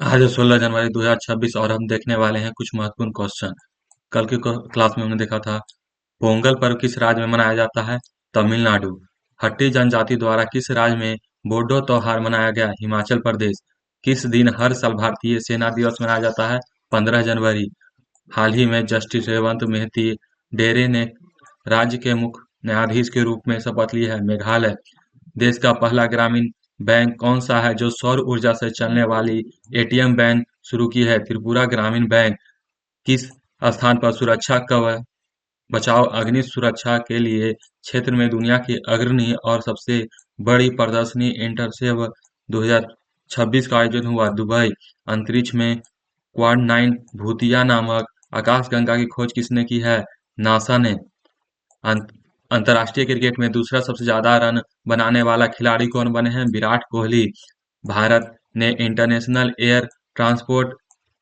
आज 16 जनवरी 2026 और हम देखने वाले हैं कुछ महत्वपूर्ण क्वेश्चन। कल की क्लास में हमने देखा था पोंगल पर्व किस राज्य में मनाया जाता है? तमिलनाडु। हट्टी जनजाति द्वारा किस राज्य में बोडो त्योहार मनाया गया? हिमाचल प्रदेश। किस दिन हर साल भारतीय सेना दिवस मनाया जाता है? 15 जनवरी। हाल ही में जस्टिस रेवंत महती डेरे ने राज्य के मुख्य न्यायाधीश के रूप में शपथ ली है। मेघालय। देश का पहला ग्रामीण बैंक कौन सा है जो सौर ऊर्जा से चलने वाली एटीएम बैंक शुरू की है? त्रिपुरा ग्रामीण बैंक। किस स्थान पर सुरक्षा कवच बचाव अग्नि सुरक्षा के लिए क्षेत्र में दुनिया की अग्रणी और सबसे बड़ी प्रदर्शनी इंटरसेव 2026 का आयोजन हुआ? दुबई। अंतरिक्ष में क्वाड 9 भूतिया नामक आकाशगंगा की खोज किसने की है? नासा ने। अंत अंतर्राष्ट्रीय क्रिकेट में दूसरा सबसे ज्यादा रन बनाने वाला खिलाड़ी कौन बने हैं? विराट कोहली। भारत ने इंटरनेशनल एयर ट्रांसपोर्ट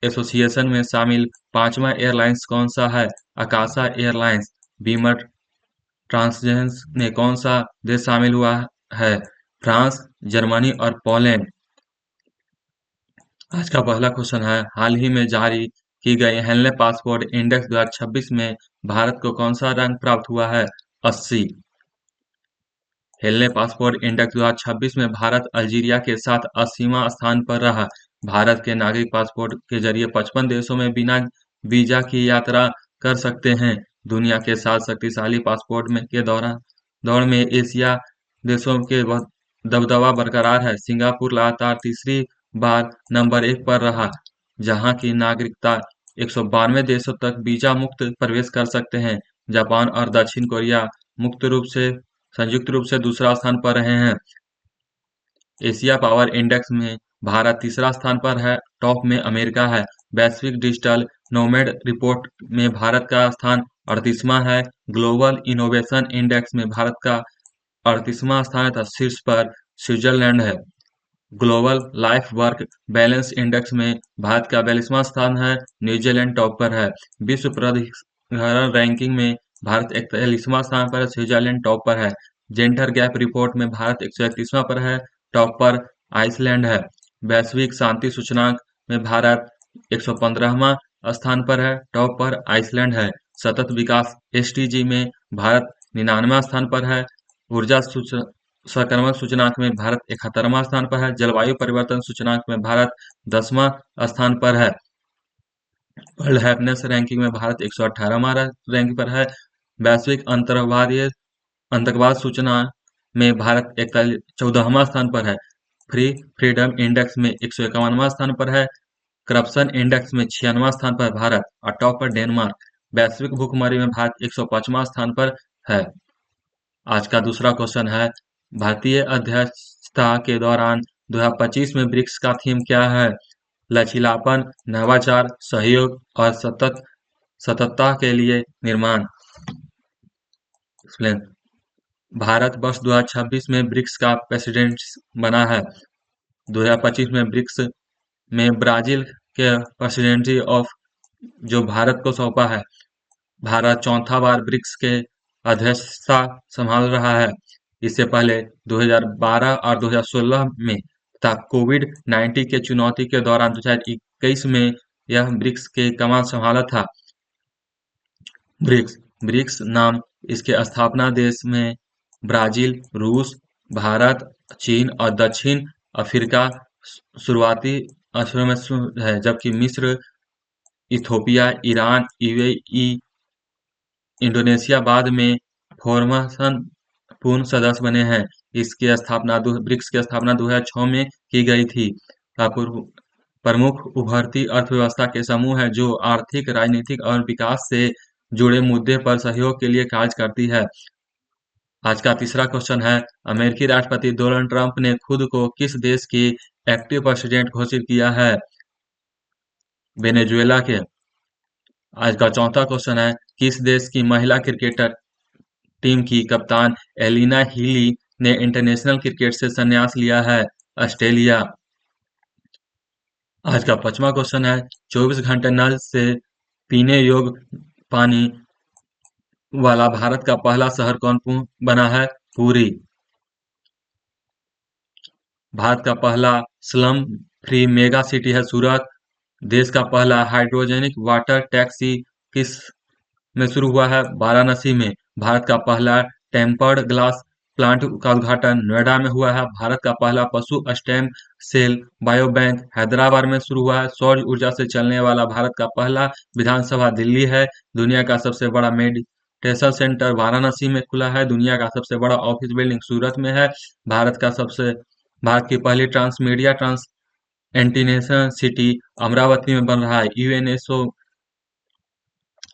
एसोसिएशन में शामिल पांचवा एयरलाइंस कौन सा है? अकाशा एयरलाइंस। बीमर ट्रांसजेंस में कौन सा देश शामिल हुआ है? फ्रांस, जर्मनी और पोलैंड। आज का पहला क्वेश्चन है हाल ही में जारी की गई हेनले पासपोर्ट इंडेक्स 2026 में भारत को कौन सा रैंक प्राप्त हुआ है? 80। हेनले पासपोर्ट इंडेक्स 2026 में भारत अल्जीरिया के साथ 80वां स्थान पर रहा। भारत के नागरिक पासपोर्ट के जरिए 55 देशों में बिना वीजा की यात्रा कर सकते हैं। दुनिया के 7 शक्तिशाली पासपोर्ट में के दौड़ में एशिया देशों के दबदबा बरकरार है। सिंगापुर लगातार तीसरी बार नंबर 1 पर रहा, जहां की नागरिकता 192 देशों तक वीजा मुक्त प्रवेश कर सकते हैं। जापान और दक्षिण कोरिया संयुक्त रूप से दूसरा स्थान पर रहे हैं। एशिया पावर इंडेक्स में भारत तीसरा स्थान पर है, टॉप में अमेरिका है। वैश्विक डिजिटल नोमैड रिपोर्ट में भारत का स्थान 38वां है। ग्लोबल इनोवेशन इंडेक्स में भारत का 38वां स्थान तथा शीर्ष पर स्विट्जरलैंड है। Global life work balance index में भारत का 42वां स्थान है, न्यूजीलैंड टॉप पर है। विश्व प्राधिकरण रैंकिंग में भारत 41वां स्थान पर है, स्विट्जरलैंड टॉप पर है। जेंडर गैप रिपोर्ट में भारत 131वां पर है, टॉप पर आइसलैंड है। वैश्विक शांति सूचकांक में भारत 115वां स्थान पर है, टॉप पर आइसलैंड है। सतत विकास एसडीजी में भारत 99वां स्थान पर है। ऊर्जा सकारात्मक सूचकांक में भारत 71वां स्थान पर है। जलवायु परिवर्तन सूचकांक में भारत 10वां स्थान पर है। वर्ल्ड हैप्पीनेस रैंकिंग में भारत 118वां रैंक पर है। वैश्विक आतंकवाद सूचना में भारत 14वां स्थान पर है। फ्रीडम इंडेक्स में 151वां स्थान पर है। करप्शन इंडेक्स में 96वां स्थान पर भारत और टॉप पर डेनमार्क। वैश्विक भुखमरी में भारत 105वां स्थान पर है। आज का दूसरा क्वेश्चन है भारतीय अध्यक्षता के दौरान 2025 में ब्रिक्स का थीम क्या है? लचीलापन, नवाचार, सहयोग और सततता के लिए निर्माण। एक्सप्लेन। भारत वर्ष 2026 में ब्रिक्स का प्रेसिडेंट बना है। 2025 में ब्रिक्स में ब्राजील के प्रेसिडेंसी ऑफ जो भारत को सौंपा है। भारत चौथा बार ब्रिक्स के अध्यक्षता संभाल रहा है। इससे पहले 2012 और 2016 में तथा कोविड-19 के चुनौती के दौरान 2021 में यह ब्रिक्स के कमान संभाला था। ब्रिक्स नाम इसके स्थापना देश में ब्राजील, रूस, भारत, चीन और दक्षिण अफ्रीका शुरुआती अक्षरों में है, जबकि मिस्र, इथोपिया, ईरान, यूएई, इंडोनेशिया बाद में फॉर्मशन पूर्ण सदस्य बने हैं। ब्रिक्स की स्थापना 2006 में की गई थी। प्रमुख उभरती अर्थव्यवस्था के समूह है जो आर्थिक, राजनीतिक और विकास से जुड़े मुद्दे पर सहयोग के लिए कार्य करती है। आज का तीसरा क्वेश्चन है अमेरिकी राष्ट्रपति डोनाल्ड ट्रंप ने खुद को किस देश की एक्टिव प्रेसिडेंट घोषित किया है? वेनेजुएला के। आज का चौथा क्वेश्चन है किस देश की महिला क्रिकेटर टीम की कप्तान एलिना हीली ने इंटरनेशनल क्रिकेट से संन्यास लिया है? ऑस्ट्रेलिया। आज का पांचवा क्वेश्चन है 24 घंटे नल से पीने योग्य पानी वाला भारत का पहला शहर कौन बना है? पुरी। भारत का पहला स्लम फ्री मेगा सिटी है सूरत। देश का पहला हाइड्रोजेनिक वाटर टैक्सी किस में शुरू हुआ है? वाराणसी में। भारत का पहला टेम्पर्ड ग्लास प्लांट का उद्घाटन नोएडा में हुआ है। भारत का पहला पशु स्टेम सेल बायोबैंक हैदराबाद में शुरू हुआ है। सौर ऊर्जा से चलने वाला भारत का पहला विधानसभा दिल्ली है। दुनिया का सबसे बड़ा मेडिटेशन सेंटर वाराणसी में खुला है। दुनिया का सबसे बड़ा ऑफिस बिल्डिंग सूरत में है। भारत की पहली ट्रांसमीडिया ट्रांस एंटीनेशन सिटी अमरावती में बन रहा है। यूनेस्को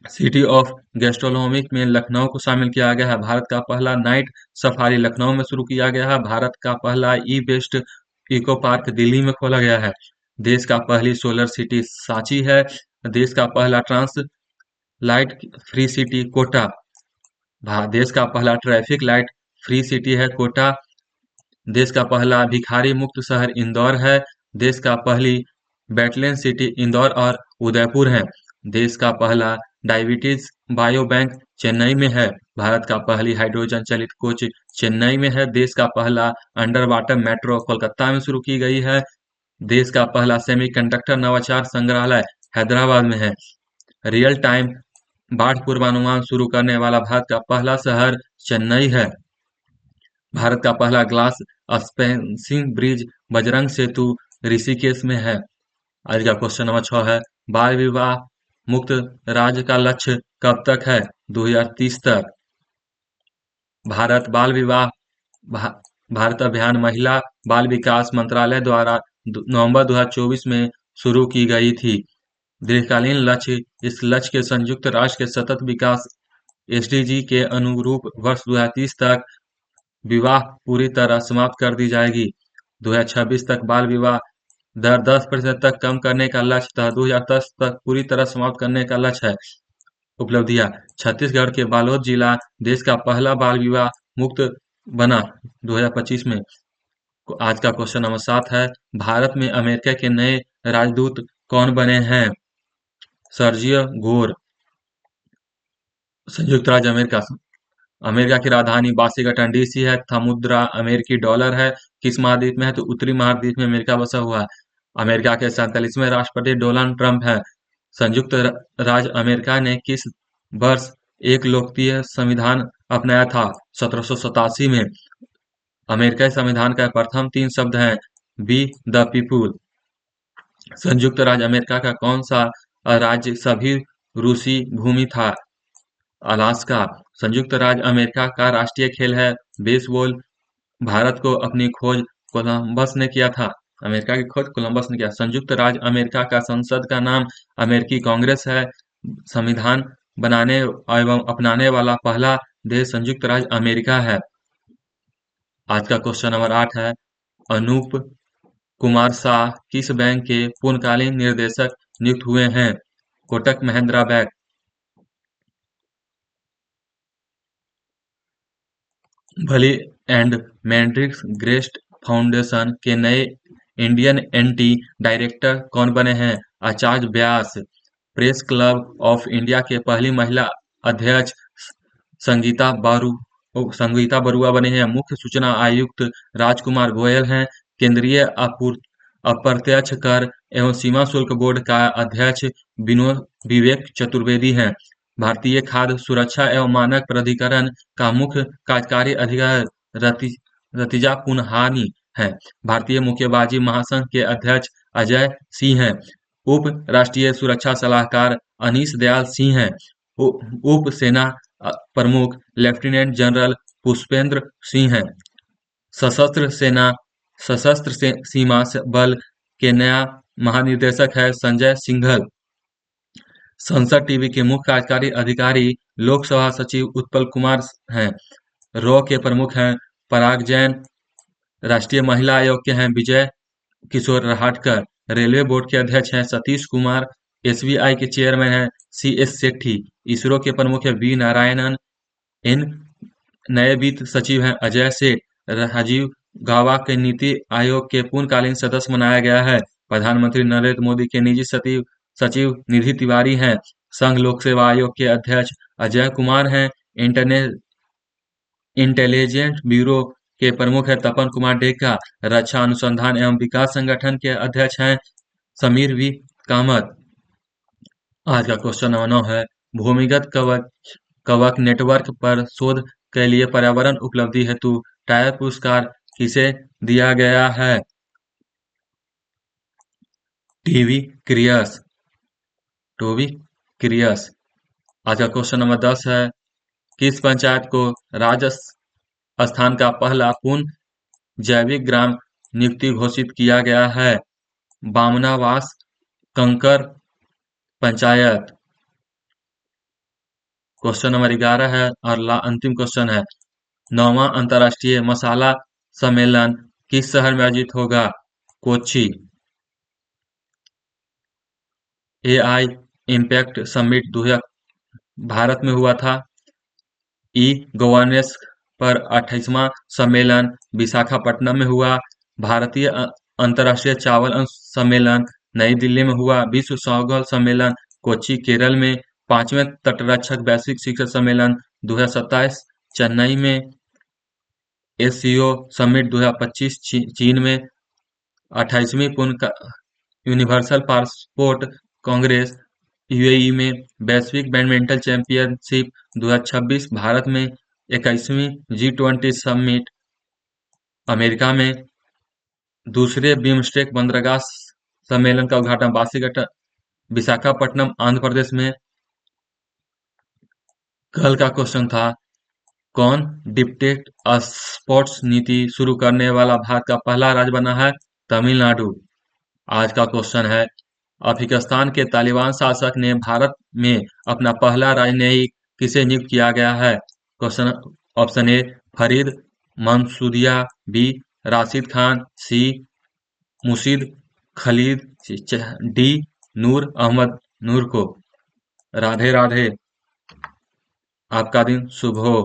सिटी ऑफ गैस्ट्रोनॉमिक में लखनऊ को शामिल किया गया है। भारत का पहला नाइट सफारी लखनऊ में शुरू किया गया है। भारत का पहला ई वेस्ट इको पार्क दिल्ली में खोला गया है। देश का पहली सोलर सिटी सांची है। देश का पहला trans light free city Kota. देश का पहला ट्रैफिक लाइट फ्री सिटी है कोटा। देश का पहला भिखारी मुक्त शहर इंदौर है। देश का पहली बैटलियन सिटी इंदौर और उदयपुर है। देश का पहला डायबिटीज बायो बैंक चेन्नई में है। भारत का पहली हाइड्रोजन चलित कोच चेन्नई में है। देश का पहला अंडर वाटर मेट्रो कोलकाता में शुरू की गई है। देश का पहला सेमीकंडक्टर नवाचार संग्रहालय हैदराबाद में है। रियल टाइम बाढ़ पूर्वानुमान शुरू करने वाला भारत का पहला शहर चेन्नई है। भारत का पहला ग्लास स्पैनिंग ब्रिज बजरंग सेतु ऋषिकेश में है। आज का क्वेश्चन नंबर 6 है, बाल विवाह मुक्त राज्य का लक्ष्य कब तक है? 2030 तक। भारत बाल विवाह भा, भारत अभियान महिला बाल विकास मंत्रालय द्वारा नवंबर 2024 में शुरू की गई थी। दीर्घकालीन लक्ष्य इस लक्ष्य के संयुक्त राष्ट्र के सतत विकास एसडीजी के अनुरूप वर्ष 2030 तक विवाह पूरी तरह समाप्त कर दी जाएगी। 2026 तक बाल विवाह दर 10% तक कम करने का लक्ष्य तथा 2010 तक पूरी तरह समाप्त करने का लक्ष्य है। उपलब्धियां: छत्तीसगढ़ के बालोद जिला देश का पहला बाल विवाह मुक्त बना 2025 में। आज का क्वेश्चन नंबर 7 है, भारत में अमेरिका के नए राजदूत कौन बने हैं? Sergio Gor. संयुक्त राज्य अमेरिका अमेरिका की राजधानी वाशिंगटन डीसी है तथा मुद्रा अमेरिकी डॉलर है। किस महाद्वीप में है? तो उत्तरी महाद्वीप में अमेरिका बसा हुआ है। अमेरिका के 47वें राष्ट्रपति डोनाल्ड ट्रंप हैं। राज्य अमेरिका ने किस वर्ष एक लोकप्रिय संविधान अपनाया था? 1787 में। अमेरिकी संविधान का प्रथम 3 शब्द हैं, बी द पीपुल। संयुक्त राज्य अमेरिका का कौन सा राज्य सभी रूसी भूमि था? अलास्का। संयुक्त राज्य अमेरिका का राष्ट्रीय खेल है बेसबॉल। भारत को अपनी खोज कोलंबस ने किया था। अमेरिका की खोज कोलंबस ने किया। संयुक्त राज्य अमेरिका का संसद का नाम अमेरिकी कांग्रेस है। संविधान बनाने एवं अपनाने वाला पहला देश संयुक्त राज्य अमेरिका है। आज का क्वेश्चन नंबर 8 है, अनूप कुमार शाह किस बैंक के पूर्णकालीन निर्देशक नियुक्त हुए हैं? कोटक महिंद्रा बैंक। भली एंड मैट्रिक्स ग्रेस्ट फाउंडेशन के नए इंडियन एंटी डायरेक्टर कौन बने हैं? आचार्य व्यास। प्रेस क्लब ऑफ इंडिया के पहली महिला अध्यक्ष संगीता बरुआ बने हैं। मुख्य सूचना आयुक्त राजकुमार गोयल हैं। केंद्रीय अप्रत्यक्ष कर एवं सीमा शुल्क बोर्ड का अध्यक्ष विवेक चतुर्वेदी हैं। भारतीय खाद्य सुरक्षा एवं मानक प्राधिकरण का मुख्य कार्यकारी अधिकारी रतिजा पुनहानी है। भारतीय मुक्केबाजी महासंघ के अध्यक्ष अजय सिंह हैं। उप राष्ट्रीय सुरक्षा सलाहकार अनीश दयाल सिंह हैं। उप सेना प्रमुख लेफ्टिनेंट जनरल पुष्पेंद्र सिंह हैं। सशस्त्र सीमा बल के नया महानिदेशक है संजय सिंघल। संसद टीवी के मुख्य कार्यकारी अधिकारी लोकसभा सचिव उत्पल कुमार हैं। रॉ के प्रमुख हैं पराग जैन। राष्ट्रीय महिला आयोग के हैं विजय किशोर रहाटकर। रेलवे बोर्ड के अध्यक्ष हैं सतीश कुमार। एसबीआई के चेयरमैन हैं सीएस सेठी। इसरो के प्रमुख हैं वी नारायणन। इन नए वित्त सचिव हैं अजय सेठ। राजीव गाबा के नीति आयोग के पूर्णकालीन सदस्य बनाया गया है। प्रधानमंत्री नरेंद्र मोदी के निजी सचिव निधि तिवारी हैं। संघ लोक सेवा आयोग के अध्यक्ष अजय कुमार हैं। इंटेलिजेंस ब्यूरो के प्रमुख है तपन कुमार डेका। रक्षा अनुसंधान एवं विकास संगठन के अध्यक्ष हैं समीर वी कामत। आज का क्वेश्चन नंबर 9 है, भूमिगत कवक नेटवर्क पर शोध के लिए पर्यावरण उपलब्धि हेतु टायर पुरस्कार किसे दिया गया है? टीवी क्रियस। टोवी क्रियस। आज का क्वेश्चन नंबर 10 है, किस पंचायत को राजस्थान का पहला पूर्ण जैविक ग्राम नियुक्ति घोषित किया गया है? बामनावास कंकर पंचायत। क्वेश्चन नंबर 11 है और अंतिम क्वेश्चन है, 9वां अंतर्राष्ट्रीय मसाला सम्मेलन किस शहर में आयोजित होगा? Kochi. AI impact summit 2000 Bharat में हुआ था। ई गवर्नेंस पर 28वां सम्मेलन विशाखापट्टनम में हुआ। भारतीय अंतर्राष्ट्रीय चावल सम्मेलन नई दिल्ली में हुआ। विश्व सौर सम्मेलन कोच्चि केरल में। 5वें तटरक्षक वैश्विक शिखर सम्मेलन 2027 चेन्नई में। एससीओ समिट 2025 चीन में। 28वीं पूर्ण यूनिवर्सल पासपोर्ट कांग्रेस यूएई में। वैश्विक बैडमिंटन चैंपियनशिप 2026 भारत में। 21वीं G20 समिट अमेरिका में। दूसरे बिम्स्टेक बंदरगाह सम्मेलन का उद्घाटन विशाखापट्टनम आंध्र प्रदेश में। कल का क्वेश्चन था, कौन डिक्टेट स्पोर्ट्स नीति शुरू करने वाला भारत का पहला राज्य बना है? तमिलनाडु। आज का क्वेश्चन है, अफगानिस्तान के तालिबान शासक ने भारत में अपना पहला राजनयिक किसे नियुक्त किया गया है? Question option A Farid Mansuriya, B Rashid Khan, C Mushid Khalid, D Noor Ahmad Noor को। राधे राधे, आपका दिन शुभ हो।